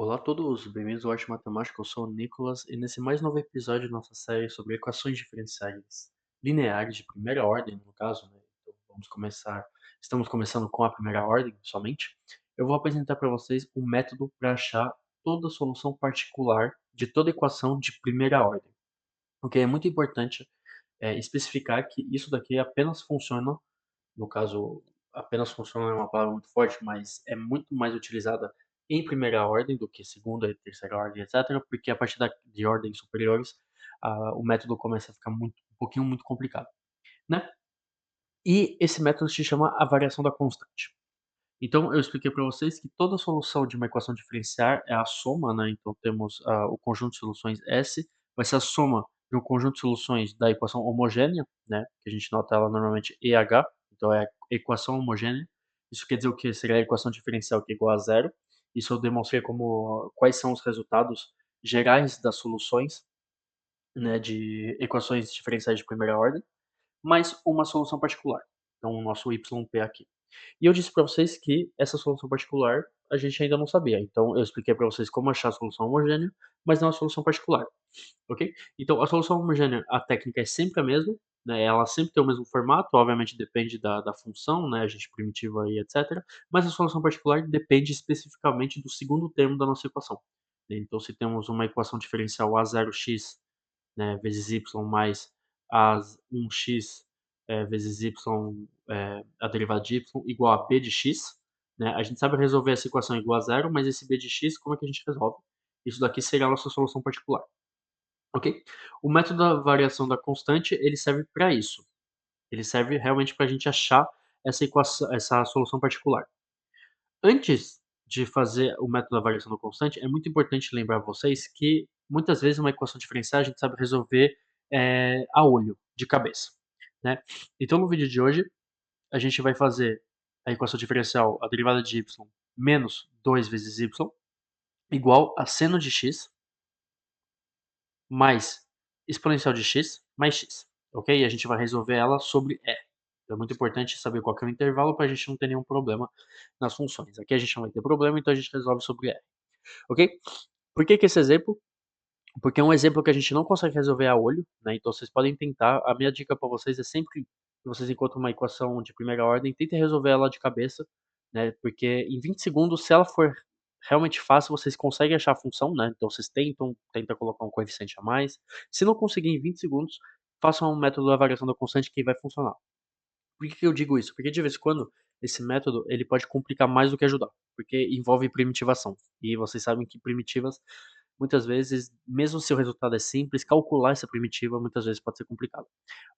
Olá a todos, bem-vindos ao Arte Matemática, eu sou o Nicolas e nesse mais novo episódio da nossa série sobre equações diferenciais lineares de primeira ordem, no caso, né? Então estamos começando com a primeira ordem somente. Eu vou apresentar para vocês um método para achar toda solução particular de toda equação de primeira ordem. O que é muito importante especificar que isso daqui apenas funciona, no caso, apenas funciona é uma palavra muito forte, mas é muito mais utilizada em primeira ordem do que segunda e terceira ordem, etc., porque a partir de ordens superiores, o método começa a ficar um pouquinho muito complicado, né? E esse método se chama a variação da constante. Então, eu expliquei para vocês que toda solução de uma equação diferencial é a soma, né? Então, temos o conjunto de soluções S, vai ser a soma de um conjunto de soluções da equação homogênea, né? Que a gente nota ela normalmente EH, então é a equação homogênea. Isso quer dizer o que? Seria a equação diferencial que é igual a zero. Isso eu demonstrei como quais são os resultados gerais das soluções, né? De equações diferenciais de primeira ordem, mais uma solução particular. Então, o nosso YP aqui. E eu disse para vocês que essa solução particular a gente ainda não sabia. Então eu expliquei para vocês como achar a solução homogênea, mas não a solução particular, ok? Então a solução homogênea, a técnica é sempre a mesma, né? Ela sempre tem o mesmo formato, obviamente depende da função, né? A gente primitiva e etc. Mas a solução particular depende especificamente do segundo termo da nossa equação. Então se temos uma equação diferencial a0x, né, vezes y mais as 1x vezes y, a derivada de y igual a b de x, né? A gente sabe resolver essa equação igual a zero, mas esse b de x, como é que a gente resolve? Isso daqui seria a nossa solução particular, ok? O método da variação da constante, ele serve para isso. Ele serve realmente para a gente achar essa equação, essa solução particular. Antes de fazer o método da variação da constante, é muito importante lembrar vocês que muitas vezes uma equação diferencial a gente sabe resolver a olho, de cabeça, né? Então no vídeo de hoje a gente vai fazer a equação diferencial, a derivada de y menos 2 vezes y igual a seno de x mais exponencial de x mais x, ok? E a gente vai resolver ela sobre e. Então é muito importante saber qual que é o intervalo para a gente não ter nenhum problema nas funções. Aqui a gente não vai ter problema, então a gente resolve sobre e, ok? Por que esse exemplo? Porque é um exemplo que a gente não consegue resolver a olho, né? Então vocês podem tentar. A minha dica para vocês é sempre que vocês encontram uma equação de primeira ordem, tentem resolver ela de cabeça, né? Porque em 20 segundos, se ela for realmente fácil, vocês conseguem achar a função, né? Então vocês tentam colocar um coeficiente a mais. Se não conseguir em 20 segundos, façam um método da variação da constante que vai funcionar. Por que eu digo isso? Porque de vez em quando esse método ele pode complicar mais do que ajudar, porque envolve primitivação. E vocês sabem que primitivas, muitas vezes, mesmo se o resultado é simples, calcular essa primitiva muitas vezes pode ser complicado,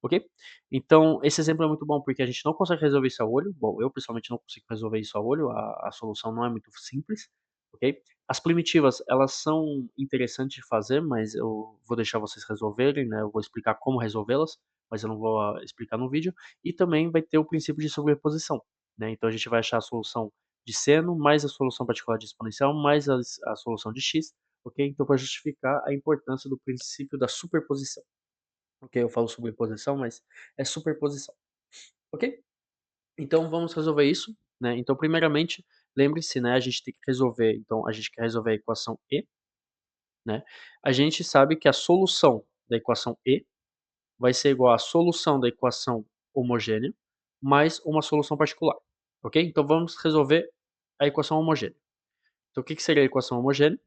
ok? Então, esse exemplo é muito bom porque a gente não consegue resolver isso a olho. Bom, eu pessoalmente não consigo resolver isso a olho, a solução não é muito simples, ok? As primitivas, elas são interessantes de fazer, mas eu vou deixar vocês resolverem, né? Eu vou explicar como resolvê-las, mas eu não vou explicar no vídeo. E também vai ter o princípio de sobreposição, né? Então a gente vai achar a solução de seno mais a solução particular de exponencial mais a solução de x, ok? Então para justificar a importância do princípio da superposição, ok? Eu falo sobreposição, mas é superposição, ok? Então vamos resolver isso, né? Então primeiramente, lembre-se, né? A gente tem que resolver, então a gente quer resolver a equação e, né? A gente sabe que a solução da equação e vai ser igual à solução da equação homogênea mais uma solução particular, ok? Então vamos resolver a equação homogênea. Então o que seria a equação homogênea?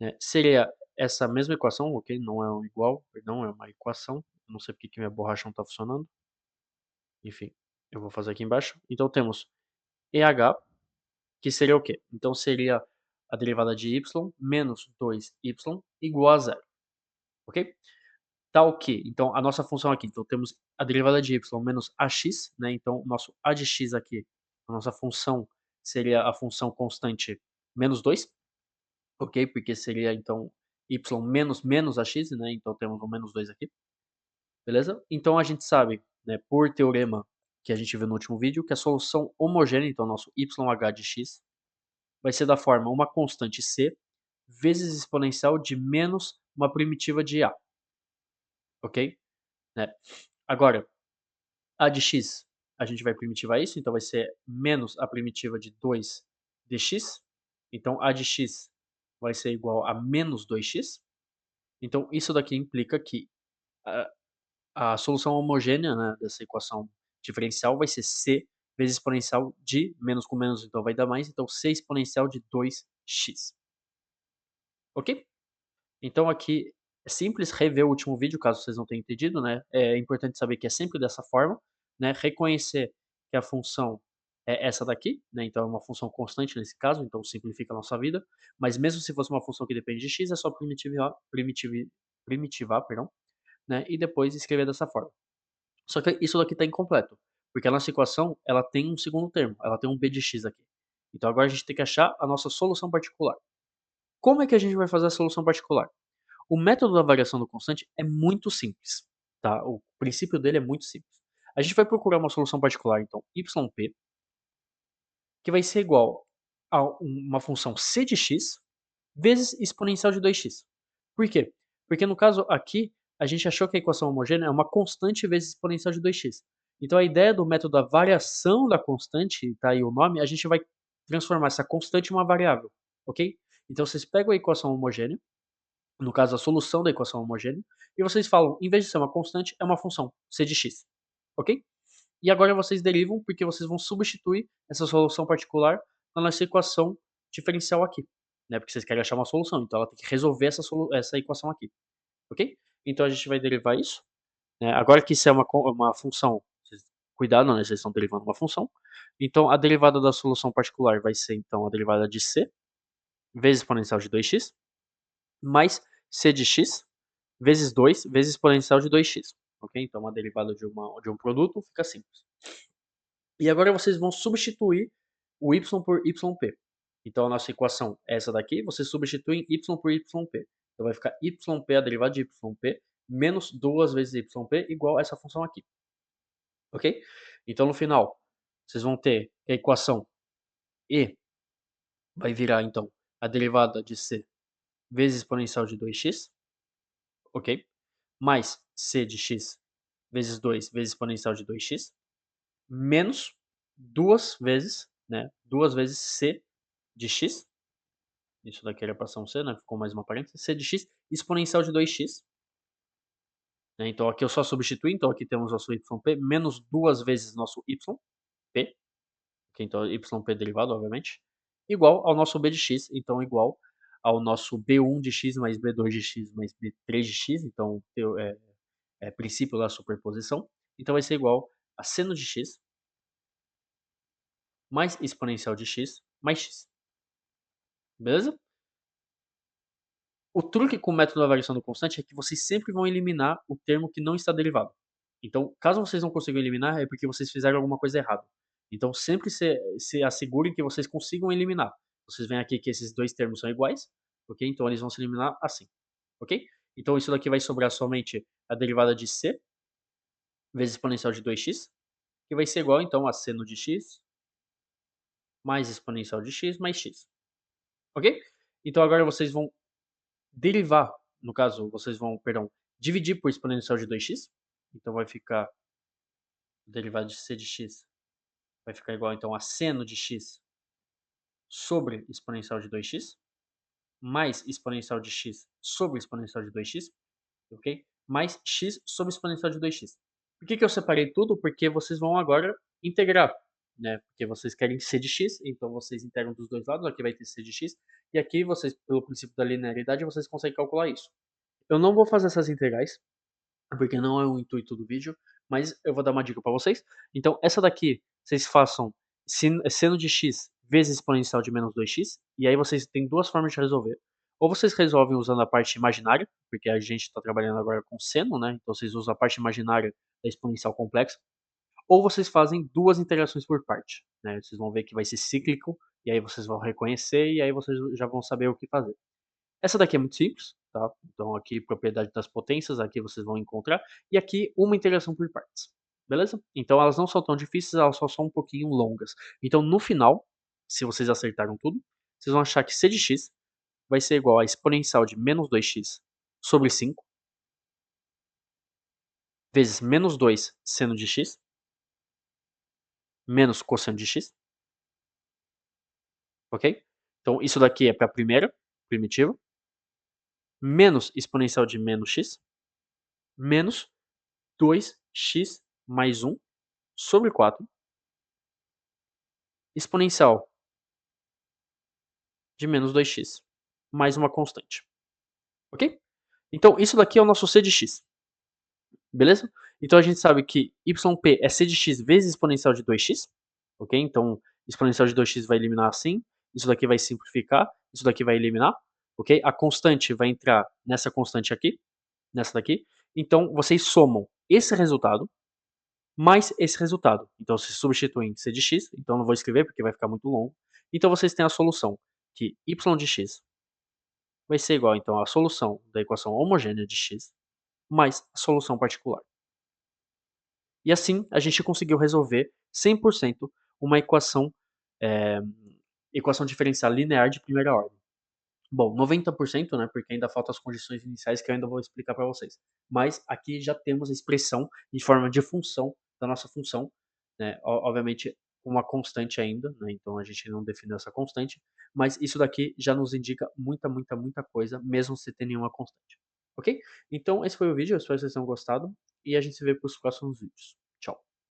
Né? Seria essa mesma equação, ok? Não é um igual, perdão, é uma equação. Não sei porque que minha borracha não está funcionando. Enfim, eu vou fazer aqui embaixo. Então temos EH, que seria o quê? Então seria a derivada de y menos 2y igual a zero, ok? Tal que, então a nossa função aqui, então temos a derivada de y menos ax, né? Então o nosso a de x aqui, a nossa função seria a função constante menos 2, ok? Porque seria então y menos ax, né? Então temos um menos 2 aqui, beleza? Então a gente sabe, né, por teorema que a gente viu no último vídeo, que a solução homogênea, então nosso YH de x, vai ser da forma uma constante c vezes exponencial de menos uma primitiva de a, ok? Né? Agora, a de x, a gente vai primitivar isso, então vai ser menos a primitiva de 2 dx Então a de x vai ser igual a menos 2x. Então isso daqui implica que a solução homogênea, né, dessa equação diferencial vai ser c vezes exponencial de menos com menos, então vai dar mais, então c exponencial de 2x, ok? Então aqui é simples rever o último vídeo, caso vocês não tenham entendido, né? É importante saber que é sempre dessa forma, né? Reconhecer que a função é essa daqui, né? Então é uma função constante nesse caso, então simplifica a nossa vida. Mas mesmo se fosse uma função que depende de x, é só primitivar, perdão, né? E depois escrever dessa forma. Só que isso daqui está incompleto, porque a nossa equação ela tem um segundo termo, ela tem um b de x aqui. Então agora a gente tem que achar a nossa solução particular. Como é que a gente vai fazer a solução particular? O método da variação do constante é muito simples, tá? O princípio dele é muito simples. A gente vai procurar uma solução particular, então, yp, que vai ser igual a uma função c de x vezes exponencial de 2x. Por quê? Porque no caso aqui, a gente achou que a equação homogênea é uma constante vezes exponencial de 2x. Então a ideia do método da variação da constante, tá aí o nome, a gente vai transformar essa constante em uma variável, ok? Então vocês pegam a equação homogênea, no caso a solução da equação homogênea, e vocês falam, em vez de ser uma constante, é uma função, c de x, ok? E agora vocês derivam porque vocês vão substituir essa solução particular na nossa equação diferencial aqui, né? Porque vocês querem achar uma solução, então ela tem que resolver essa equação aqui, ok? Então a gente vai derivar isso, né? Agora que isso é uma função, cuidado, né? Vocês estão derivando uma função, então a derivada da solução particular vai ser então a derivada de c vezes exponencial de 2x mais c de x vezes 2 vezes exponencial de 2x, ok? Então a derivada de um produto fica simples. E agora vocês vão substituir o y por yp. Então a nossa equação é essa daqui, vocês substituem y por yp. Então vai ficar yp, a derivada de yp, menos 2 vezes yp igual a essa função aqui, ok? Então no final, vocês vão ter a equação e vai virar então a derivada de c vezes exponencial de 2x, ok? Mais c de x vezes 2 vezes exponencial de 2x, menos duas vezes, né? Duas vezes c de x, isso daqui era para ser um c, né? Ficou mais uma parêntese, c de x exponencial de 2x, né? Então aqui eu só substituí, então aqui temos nosso yp menos duas vezes nosso yp, p, que então yp derivado, obviamente, igual ao nosso b de x, então igual ao nosso b1 de x mais b2 de x mais b3 de x, então é princípio da superposição, então vai ser igual a seno de x mais exponencial de x mais x, beleza? O truque com o método da variação do constante é que vocês sempre vão eliminar o termo que não está derivado. Então, caso vocês não consigam eliminar, é porque vocês fizeram alguma coisa errada. Então, sempre se assegurem que vocês consigam eliminar. Vocês veem aqui que esses dois termos são iguais, ok? Então, eles vão se eliminar assim, ok? Então, isso daqui vai sobrar somente a derivada de c vezes exponencial de 2x, que vai ser igual, então, a seno de x mais exponencial de x mais x, ok? Então, agora vocês vão derivar, no caso, vocês vão, perdão, dividir por exponencial de 2x. Então vai ficar o derivado de c de x vai ficar igual então a seno de x sobre exponencial de 2x mais exponencial de x sobre exponencial de 2x, ok? Mais x sobre exponencial de 2x. Por que eu separei tudo? Porque vocês vão agora integrar, né? Porque vocês querem c de x, então vocês integram dos dois lados, aqui vai ter c de x, e aqui vocês, pelo princípio da linearidade, vocês conseguem calcular isso. Eu não vou fazer essas integrais, porque não é o intuito do vídeo, mas eu vou dar uma dica para vocês. Então, essa daqui, vocês façam seno de x vezes exponencial de menos 2x, e aí vocês têm duas formas de resolver. Ou vocês resolvem usando a parte imaginária, porque a gente está trabalhando agora com seno, né? Então vocês usam a parte imaginária da exponencial complexa. Ou vocês fazem duas interações por parte, né? Vocês vão ver que vai ser cíclico, e aí vocês vão reconhecer, e aí vocês já vão saber o que fazer. Essa daqui é muito simples, tá? Então aqui propriedade das potências, aqui vocês vão encontrar, e aqui uma integração por partes, beleza? Então elas não são tão difíceis, elas só são um pouquinho longas. Então no final, se vocês acertaram tudo, vocês vão achar que c de x vai ser igual a exponencial de menos 2x sobre 5 vezes menos 2 seno de x menos cosseno de x, ok? Então isso daqui é para a primeira primitiva, menos exponencial de menos x, menos 2x mais 1 sobre 4 exponencial de menos 2x, mais uma constante, ok? Então isso daqui é o nosso c de x, beleza? Então a gente sabe que yp é c de x vezes exponencial de 2x, ok? Então exponencial de 2x vai eliminar assim, isso daqui vai simplificar, isso daqui vai eliminar, ok? A constante vai entrar nessa constante aqui, nessa daqui. Então vocês somam esse resultado mais esse resultado. Então se substituem c de x, então não vou escrever porque vai ficar muito longo. Então vocês têm a solução que y de x vai ser igual então à solução da equação homogênea de x mais a solução particular. E assim a gente conseguiu resolver 100% uma eh, equação diferencial linear de primeira ordem. Bom, 90%, né, porque ainda faltam as condições iniciais que eu ainda vou explicar para vocês. Mas aqui já temos a expressão em forma de função da nossa função, né, obviamente uma constante ainda, né, então a gente não definiu essa constante, mas isso daqui já nos indica muita coisa, mesmo sem ter nenhuma constante, ok? Então esse foi o vídeo, eu espero que vocês tenham gostado e a gente se vê para os próximos vídeos.